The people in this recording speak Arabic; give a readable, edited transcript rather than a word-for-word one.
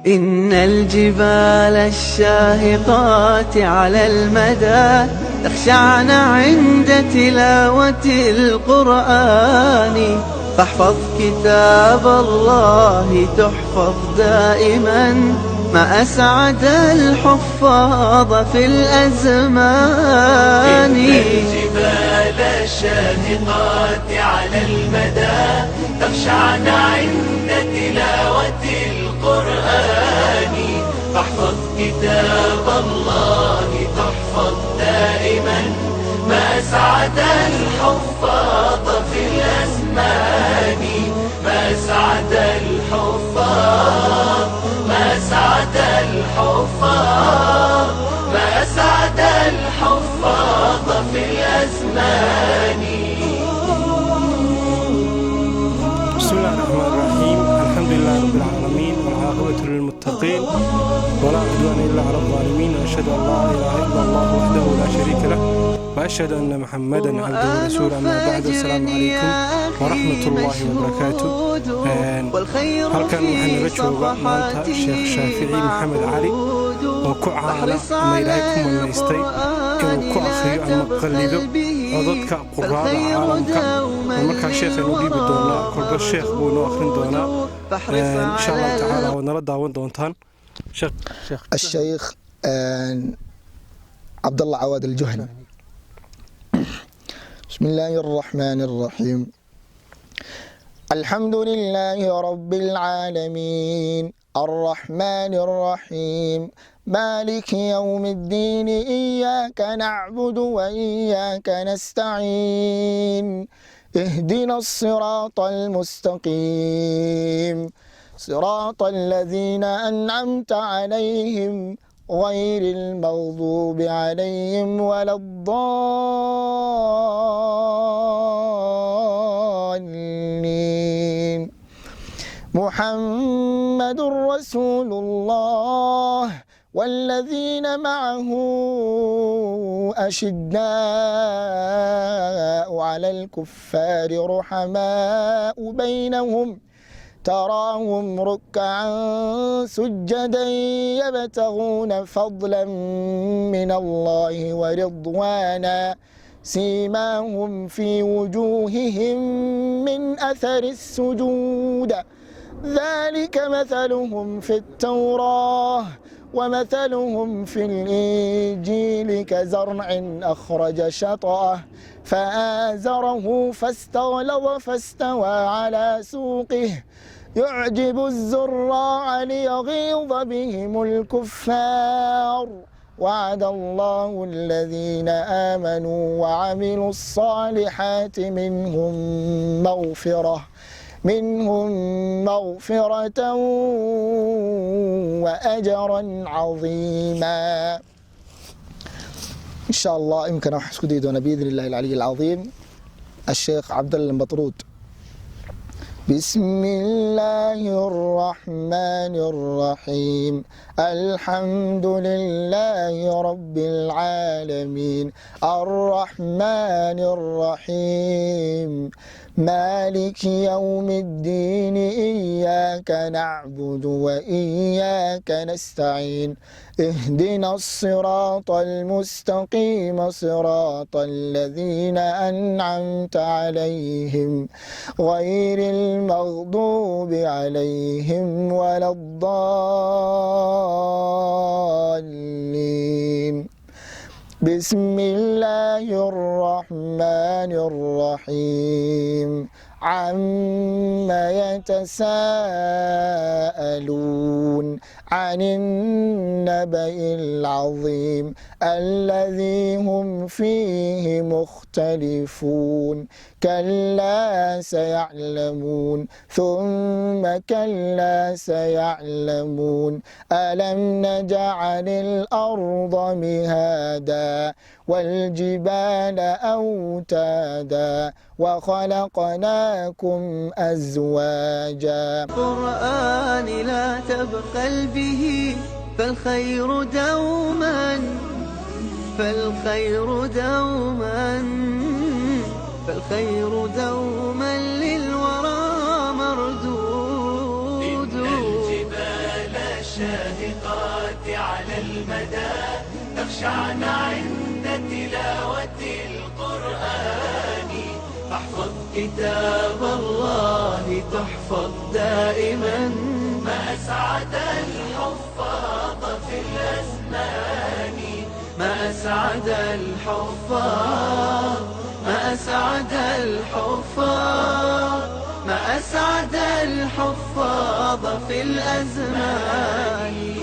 إن الجبال الشاهقات على المدى تخشعن عند تلاوة القرآن، فاحفظ كتاب الله تحفظ دائما، ما أسعد الحفاظ في الأزمان. إن الجبال الشاهقات على المدى تخشعن عند تلاوة القرآن، فاحفظ كتاب الله تحفظ دائما، ما أسعد الحفاظ في الأزمان. ما أسعد الحفاظ، ما أسعد الحفاظ، ما أسعد الحفاظ في الأزمان. بسم الله الرحمن الرحيم. الحمد لله رب العالمين، والعاقبة للمتقين، ولا عدوان إلا على الظالمين، وأشهد أن لا إله إلا الله وحده لا شريك له، وأشهد أن محمدا عبده ورسوله. أما بعد، السلام عليكم ورحمة الله وبركاته. halkan waxaa naga jooga maanta Sheekh Shaafici Maxamed Cali oo ku caana ama Ilaahay ku manaystay inuu ku akhriyo ama qallido codadka quraada caalamka. markaa sheekhan u dhiibi doonaa kolba sheekh buu noo akhrin doonaa insha Allah tacaala, waad nala daawan doontaan. الشيخ عبد الله عواد الجهني. بسم الله الرحمن الرحيم. الحمد لله رب العالمين، الرحمن الرحيم، مالك يوم الدين، إياك نعبد وإياك نستعين، اهدنا الصراط المستقيم، صراط الذين أنعمت عليهم غير المغضوب عليهم ولا الضالين. محمد رسول الله والذين معه أشداء على الكفار رحماء بينهم، تراهم ركعا سجدا يبتغون فضلا من الله ورضوانا، سيماهم في وجوههم من أثر السجود، ذلك مثلهم في التوراة ومثلهم في الإنجيل كزرع أخرج شطأه فآزره فاستغلظ فاستوى على سوقه يعجب الزراع ليغيظ بهم الكفار. وعد الله الذين آمنوا وعملوا الصالحات منهم مغفرة وأجرا عظيما. إن شاء الله يمكن راح اسكديدونا بإذن الله العلي العظيم الشيخ عبد الله المبطرود. بسم الله الرحمن الرحيم. الحمد لله رب العالمين، الرحمن الرحيم، مالك يوم الدين، إياك نعبد وإياك نستعين، اهدنا الصراط المستقيم، صراط الذين أنعمت عليهم غير المغضوب عليهم ولا الضالين. بسم الله الرحمن الرحيم. عما يتساءلون عن النبأ العظيم الذي هم فيه مختلفون، كلا سيعلمون ثم كلا سيعلمون، ألم نجعل الأرض مهادا والجبال أوتادا وخلقناكم أزواجا. القرآن لا تبخل به، فالخير دوما للورى مردود. المدى تخشعن عند تلاوة القرآن. فاحفظ كتاب الله تحفظ دائما، ما أسعد الحفاظ في الأزمان. ما أسعد الحفاظ، ما أسعد الحفاظ، ما أسعد الحفاظ في الأزمان.